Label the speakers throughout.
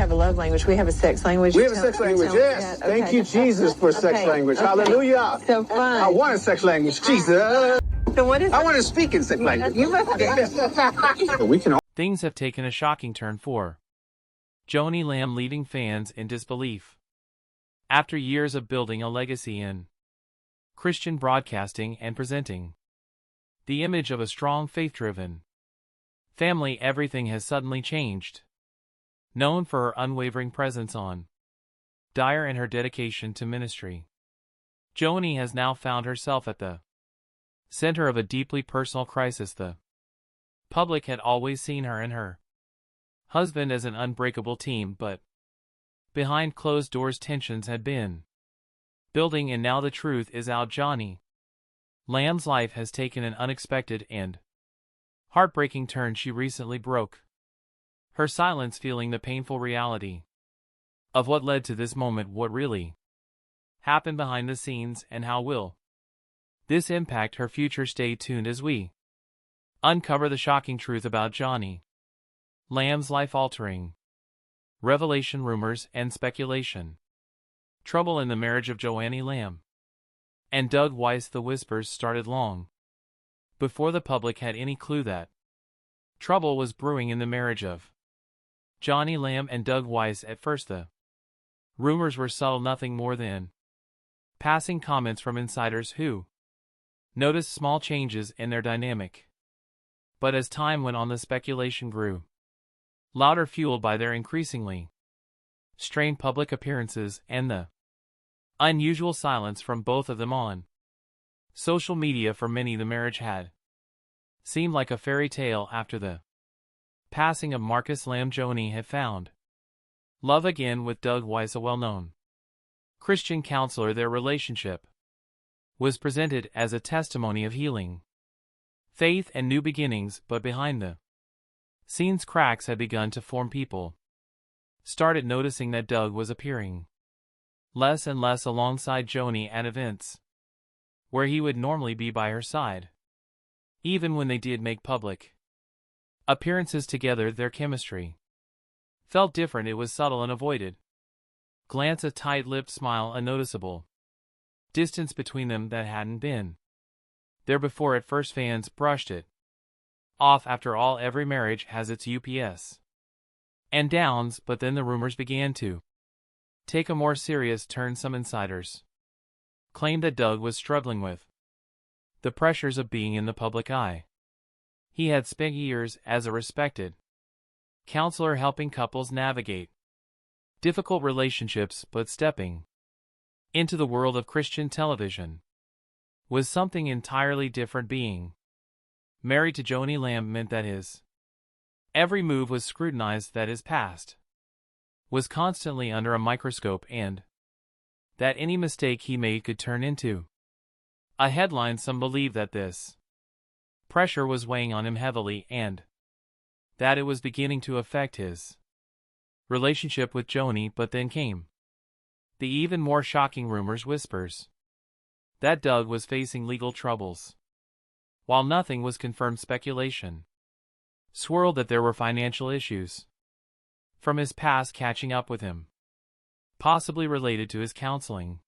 Speaker 1: have a love language. We have a sex language.
Speaker 2: We have a sex language, yes. Thank you, Jesus, for sex language. Hallelujah.
Speaker 1: So fun.
Speaker 2: I want a sex language, Jesus.
Speaker 1: So what is
Speaker 2: I want to speak in sex language.
Speaker 1: You must
Speaker 2: We can all
Speaker 3: Things have taken a shocking turn for Joni Lamb, leaving fans in disbelief. After years of building a legacy in Christian broadcasting and presenting the image of a strong, faith-driven family, everything has suddenly changed. Known for her unwavering presence on Dyer and her dedication to ministry, Joni has now found herself at the center of a deeply personal crisis. The public had always seen her and her husband as an unbreakable team, but behind closed doors tensions had been building, and now the truth is out. Joni Lamb's life has taken an unexpected and heartbreaking turn. She recently broke her silence, feeling the painful reality of what led to this moment. What really happened behind the scenes, and how will this impact her future? Stay tuned as we uncover the shocking truth about Joni Lamb's life-altering revelation, rumors, and speculation. Trouble in the marriage of Joni Lamb and Doug Weiss. The whispers started long before the public had any clue that trouble was brewing in the marriage of Joni Lamb and Doug Weiss. At first the rumors were subtle, nothing more than passing comments from insiders who noticed small changes in their dynamic. But as time went on, the speculation grew louder, fueled by their increasingly strained public appearances and the unusual silence from both of them on social media. For many, the marriage had seemed like a fairy tale. After the passing of Marcus Lamb, Joni had found love again with Doug Weiss, a well-known Christian counselor. Their relationship was presented as a testimony of healing, faith, and new beginnings, but behind the scenes cracks had begun to form. People started noticing that Doug was appearing less and less alongside Joni at events where he would normally be by her side. Even when they did make public appearances together, their chemistry felt different. It was subtle and avoided glance, a tight-lipped smile, a noticeable distance between them that hadn't been there before. At first, fans brushed it off. After all, every marriage has its ups and downs. But then the rumors began to take a more serious turn. Some insiders claimed that Doug was struggling with the pressures of being in the public eye. He had spent years as a respected counselor, helping couples navigate difficult relationships, but stepping into the world of Christian television was something entirely different. Being married to Joni Lamb meant that his every move was scrutinized, that his past was constantly under a microscope, and that any mistake he made could turn into a headline. Some believed that this pressure was weighing on him heavily, and that it was beginning to affect his relationship with Joni. But then came the even more shocking rumors, whispers that Doug was facing legal troubles. While nothing was confirmed, speculation swirled that there were financial issues from his past catching up with him, possibly related to his counseling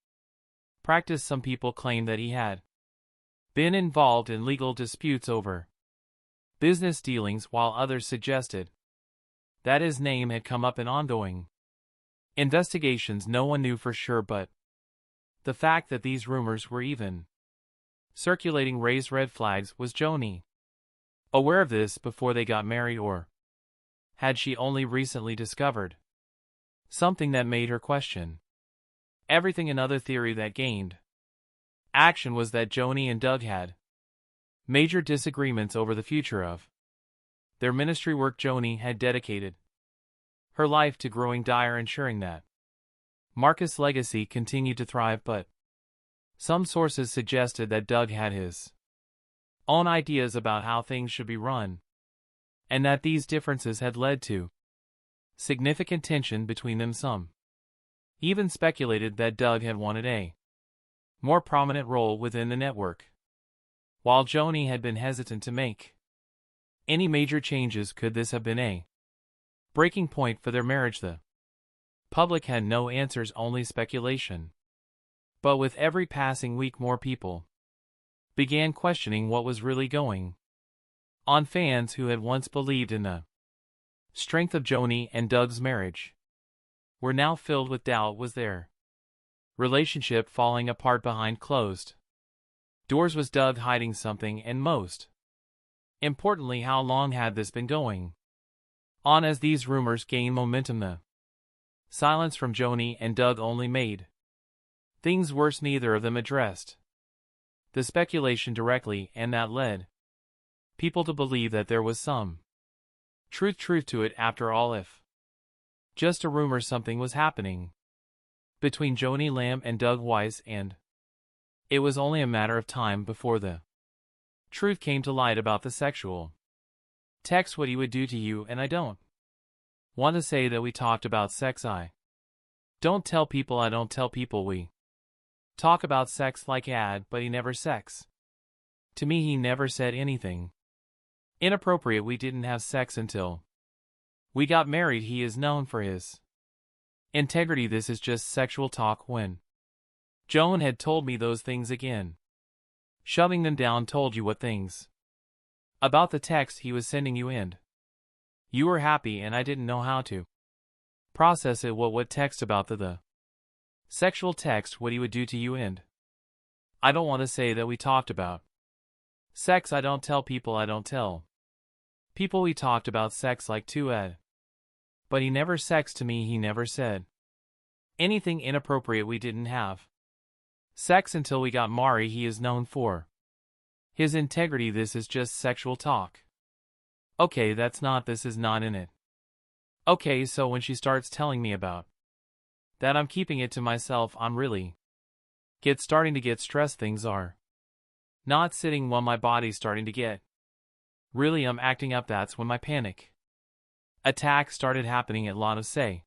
Speaker 3: practice. Some people claimed that he had been involved in legal disputes over business dealings, while others suggested that his name had come up in ongoing investigations. No one knew for sure, but the fact that these rumors were even circulating raised red flags. Was Joni aware of this before they got married, or had she only recently discovered something that made her question everything? Another theory that gained action was that Joni and Doug had major disagreements over the future of their ministry work. Joni had dedicated her life to growing Dyer, ensuring that Marcus' legacy continued to thrive, but some sources suggested that Doug had his own ideas about how things should be run, and that these differences had led to significant tension between them. Some even speculated that Doug had wanted a more prominent role within the network, while Joni had been hesitant to make any major changes. Could this have been a breaking point for their marriage? The Public had no answers, only speculation. But with every passing week more people began questioning what was really going on. Fans who had once believed in the strength of Joni and Doug's marriage were now filled with doubt. Was their relationship falling apart behind closed doors? Was Doug hiding something? And most importantly, how long had this been going on? As these rumors gained momentum, the silence from Joni and Doug only made things worse. Neither of them addressed the speculation directly, and that led people to believe that there was some truth to it after all. If just a rumor, something was happening between Joni Lamb and Doug Weiss, and it was only a matter of time before the truth came to light about the sexual text. What he would do to you. And I don't want to say that we talked about sex. I don't tell people. I don't tell people we talk about sex like ad, but he never sex. To me, he never said anything inappropriate. We didn't have sex until we got married. He is known for his integrity. This is just sexual talk. When Joan had told me those things again, shoving them down, told you what things about the text he was sending you, and you were happy, and I didn't know how to process it. What text about the sexual text, what he would do to you? And I don't want to say that we talked about sex. I don't tell people. I don't tell people we talked about sex like to Ed. But he never sexed to me. He never said anything inappropriate. We didn't have sex until we got married. He is known for his integrity. This is just sexual talk. Okay, this is not in it. Okay, so when she starts telling me about that, I'm keeping it to myself. I'm really starting to get stressed. Things are not sitting well. My body's starting to get really, I'm acting up. That's when my panic attack started happening. A lot of say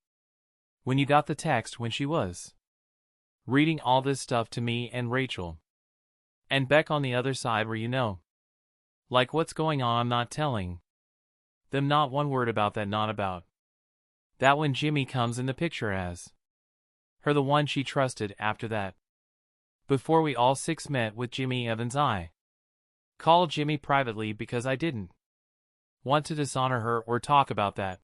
Speaker 3: when you got the text, when she was reading all this stuff to me and Rachel and Beck on the other side, where like what's going on. I'm not telling them not one word about that, not about that. When Jimmy comes in the picture as her, the one she trusted. After that, before we all six met with Jimmy Evans, I called Jimmy privately because I didn't want to dishonor her or talk about that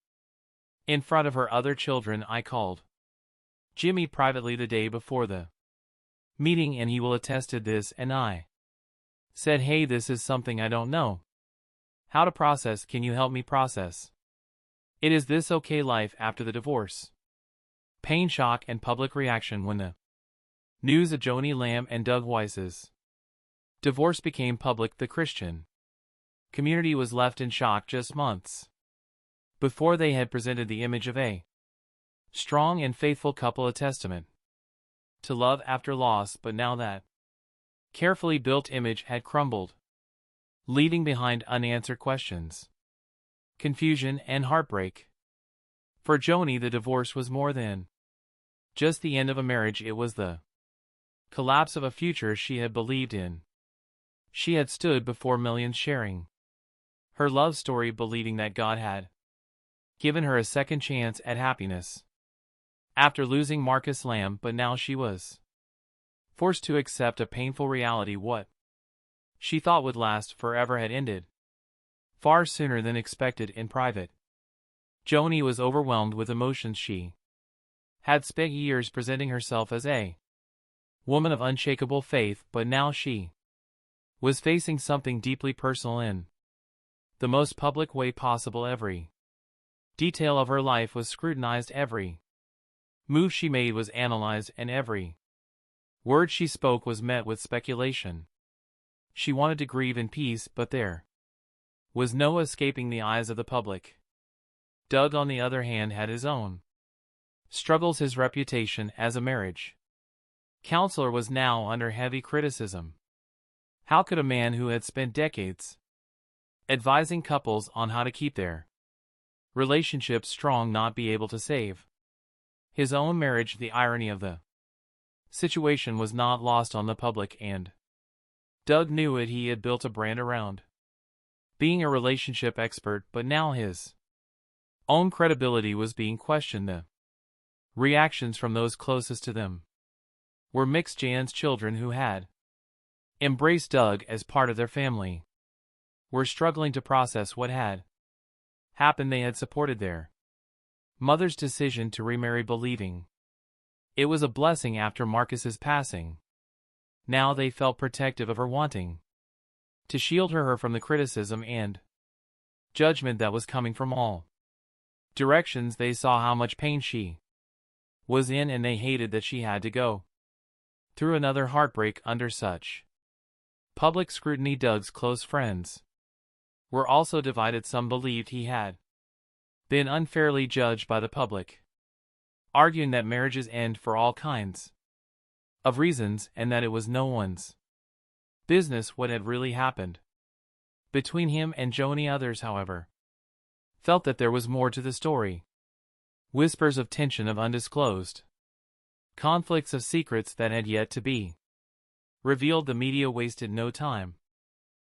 Speaker 3: in front of her other children. I called Jimmy privately the day before the meeting, and he will attest to this, and I said, hey, this is something I don't know how to process. Can you help me process it? Is this okay? Life after the divorce, pain, shock, and public reaction. When the news of Joni Lamb and Doug Weiss's divorce became public, the Christian community was left in shock. Just months before, they had presented the image of a strong and faithful couple, a testament to love after loss. But now that carefully built image had crumbled, leaving behind unanswered questions, confusion, and heartbreak. For Joni, the divorce was more than just the end of a marriage. It was the collapse of a future she had believed in. She had stood before millions sharing her love story, believing that God had given her a second chance at happiness after losing Marcus Lamb. But now she was forced to accept a painful reality. What she thought would last forever had ended far sooner than expected. In private, Joni was overwhelmed with emotions. She had spent years presenting herself as a woman of unshakable faith, but now she was facing something deeply personal in the most public way possible. Every detail of her life was scrutinized, every move she made was analyzed, and every word she spoke was met with speculation. She wanted to grieve in peace, but there was no escaping the eyes of the public. Doug, on the other hand, had his own struggles. His reputation as a marriage counselor was now under heavy criticism. How could a man who had spent decades advising couples on how to keep their relationships strong not be able to save his own marriage? The irony of the situation was not lost on the public, and Doug knew it. He had built a brand around being a relationship expert, but now his own credibility was being questioned. The Reactions from those closest to them were mixed. Jan's children, who had embraced Doug as part of their family, were struggling to process what had happened. They had supported their mother's decision to remarry, believing it was a blessing after Marcus's passing. Now they felt protective of her, wanting to shield her from the criticism and judgment that was coming from all directions. They saw how much pain she was in, and they hated that she had to go through another heartbreak under such public scrutiny. Doug's close friends were also divided. Some believed he had been unfairly judged by the public, arguing that marriages end for all kinds of reasons and that it was no one's business what had really happened between him and Joni. Others, however, felt that there was more to the story. Whispers of tension, of undisclosed conflicts, of secrets that had yet to be revealed. The media wasted no time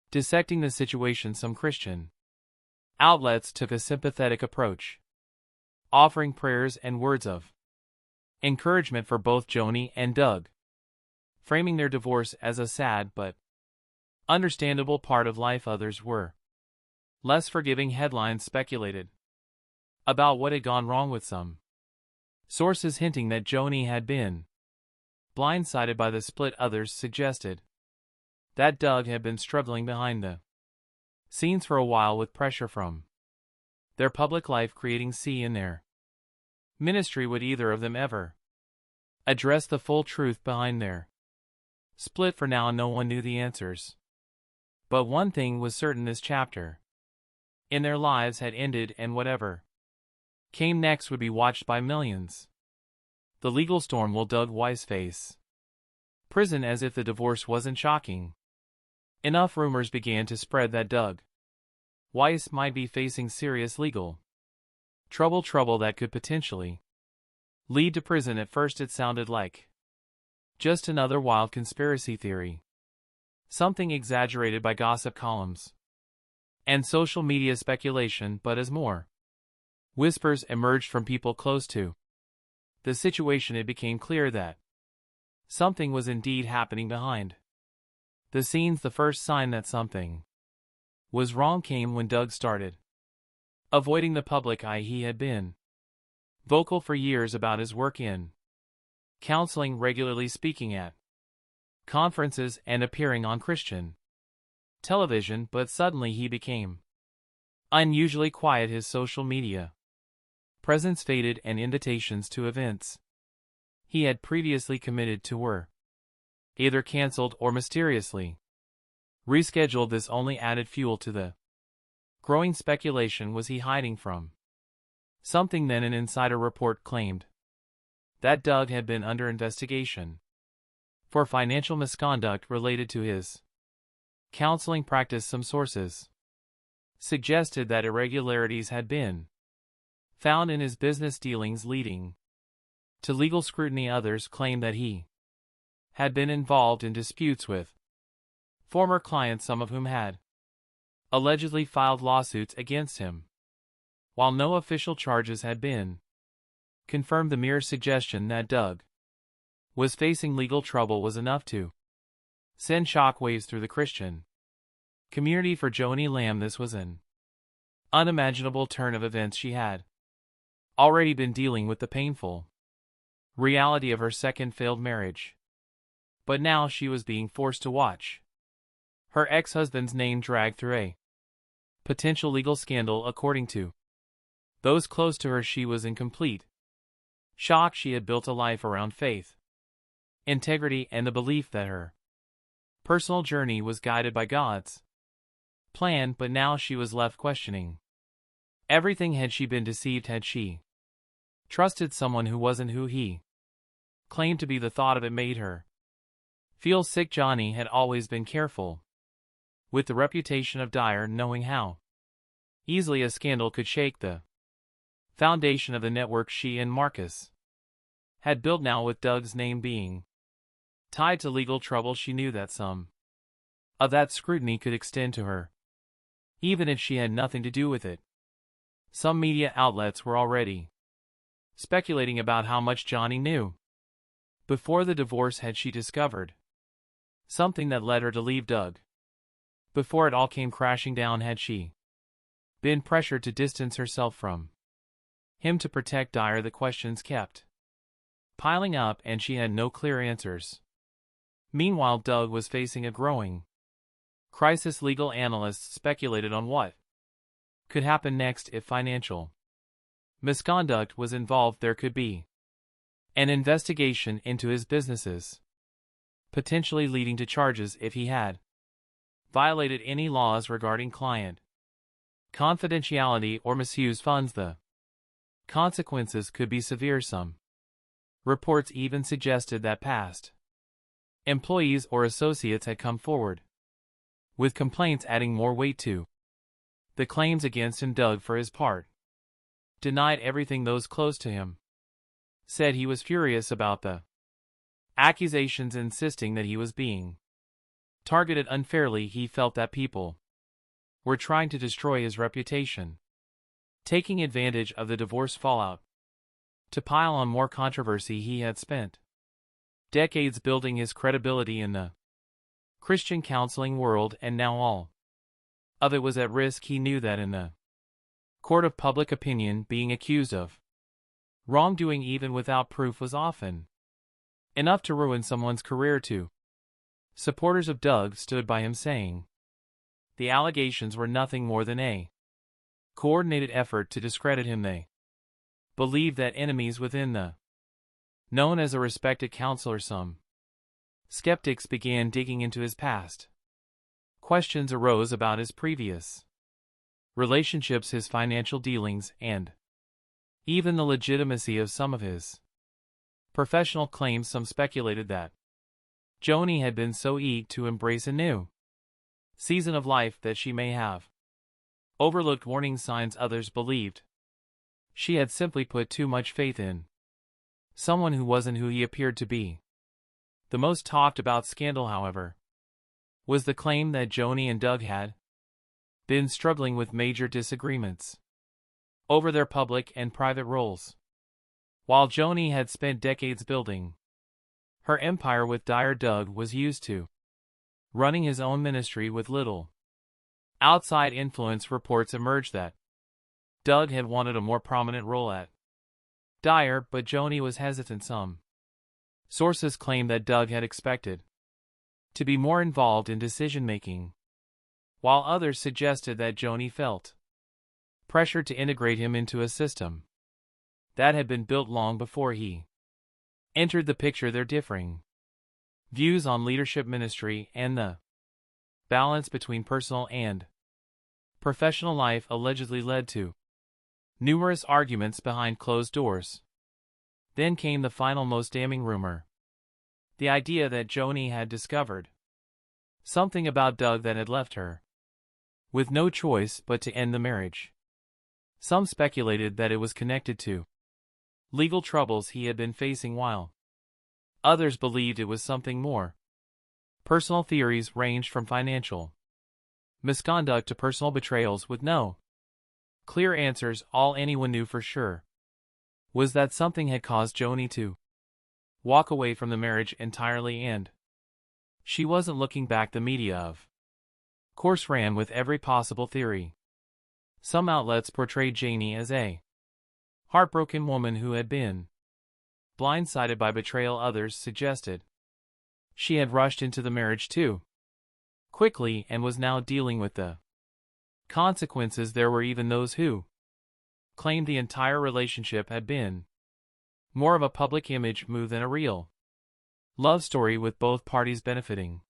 Speaker 3: dissecting the situation. Some Christian outlets took a sympathetic approach, offering prayers and words of encouragement for both Joni and Doug, framing their divorce as a sad but understandable part of life. Others were less forgiving. Headlines speculated about what had gone wrong, with some sources hinting that Joni had been blindsided by the split. Others suggested that Doug had been struggling behind the scenes for a while with pressure from their public life, creating in their ministry. Would either of them ever address the full truth behind their split? For now, no one knew the answers. But one thing was certain: this chapter in their lives had ended, and whatever came next would be watched by millions. The legal storm. Will Doug Weiss face prison? As if the divorce wasn't shocking enough, rumors began to spread that Doug Weiss might be facing serious legal trouble that could potentially lead to prison. At first it sounded like just another wild conspiracy theory, something exaggerated by gossip columns and social media speculation, but as more whispers emerged from people close to the situation, it became clear that something was indeed happening behind the scenes. The first sign that something was wrong came when Doug started avoiding the public eye. He had been vocal for years about his work in counseling, regularly speaking at conferences and appearing on Christian television, but suddenly he became unusually quiet. His social media presence faded, and invitations to events he had previously committed to were either canceled or mysteriously rescheduled. This only added fuel to the growing speculation. Was he hiding from something? Then an insider report claimed that Doug had been under investigation for financial misconduct related to his counseling practice. Some sources suggested that irregularities had been found in his business dealings, leading to legal scrutiny. Others claimed that he had been involved in disputes with former clients, some of whom had allegedly filed lawsuits against him. While no official charges had been confirmed, the mere suggestion that Doug was facing legal trouble was enough to send shockwaves through the Christian community. For Joni Lamb, this was an unimaginable turn of events. She had already been dealing with the painful reality of her second failed marriage, but now she was being forced to watch her ex-husband's name dragged through a potential legal scandal. According to those close to her, she was in complete shock. She had built a life around faith, integrity, and the belief that her personal journey was guided by God's plan, but now she was left questioning everything. Had she been deceived? Had she trusted someone who wasn't who he claimed to be? The thought of it made her feel sick. Joni had always been careful with the reputation of Dyer, knowing how easily a scandal could shake the foundation of the network she and Marcus had built. Now, with Doug's name being tied to legal trouble, she knew that some of that scrutiny could extend to her, even if she had nothing to do with it. Some media outlets were already speculating about how much Joni knew. Before the divorce had she discovered something that led her to leave Doug. Before it all came crashing down had she been pressured to distance herself from him to protect Dyer. The questions kept piling up and she had no clear answers. Meanwhile, Doug was facing a growing crisis. Legal analysts speculated on what could happen next if financial misconduct was involved. There could be an investigation into his businesses, potentially leading to charges if he had violated any laws regarding client confidentiality or misused funds. The consequences could be severe. Some reports even suggested that past employees or associates had come forward with complaints, adding more weight to the claims against him. Doug, for his part, denied everything. Those close to him said he was furious about the accusations, insisting that he was being targeted unfairly. He felt that people were trying to destroy his reputation, taking advantage of the divorce fallout to pile on more controversy. He had spent decades building his credibility in the Christian counseling world, and now all of it was at risk. He knew that in the court of public opinion, being accused of wrongdoing even without proof was often enough to ruin someone's career too. Supporters of Doug stood by him, saying the allegations were nothing more than a coordinated effort to discredit him. They believed that enemies within the known as a respected counselor. Some skeptics began digging into his past. Questions arose about his previous relationships, his financial dealings, and even the legitimacy of some of his professional claims. Some speculated that Joni had been so eager to embrace a new season of life that she may have overlooked warning signs. Others believed she had simply put too much faith in someone who wasn't who he appeared to be. The most talked about scandal, however, was the claim that Joni and Doug had been struggling with major disagreements over their public and private roles. While Joni had spent decades building her empire with Dyer, Doug was used to running his own ministry with little outside influence. Reports emerged that Doug had wanted a more prominent role at Dyer, but Joni was hesitant. Some sources claimed that Doug had expected to be more involved in decision-making, while others suggested that Joni felt pressured to integrate him into a system that had been built long before he entered the picture. Their differing views on leadership, ministry, and the balance between personal and professional life allegedly led to numerous arguments behind closed doors. Then came the final, most damning rumor: the idea that Joni had discovered something about Doug that had left her with no choice but to end the marriage. Some speculated that it was connected to legal troubles he had been facing, while others believed it was something more. Personal theories ranged from financial misconduct to personal betrayals, with no clear answers. All anyone knew for sure was that something had caused Joni to walk away from the marriage entirely, and she wasn't looking back. The media, of course, ran with every possible theory. Some outlets portrayed Joni as a heartbroken woman who had been blindsided by betrayal. Others suggested she had rushed into the marriage too quickly and was now dealing with the consequences. There were even those who claimed the entire relationship had been more of a public image move than a real love story, with both parties benefiting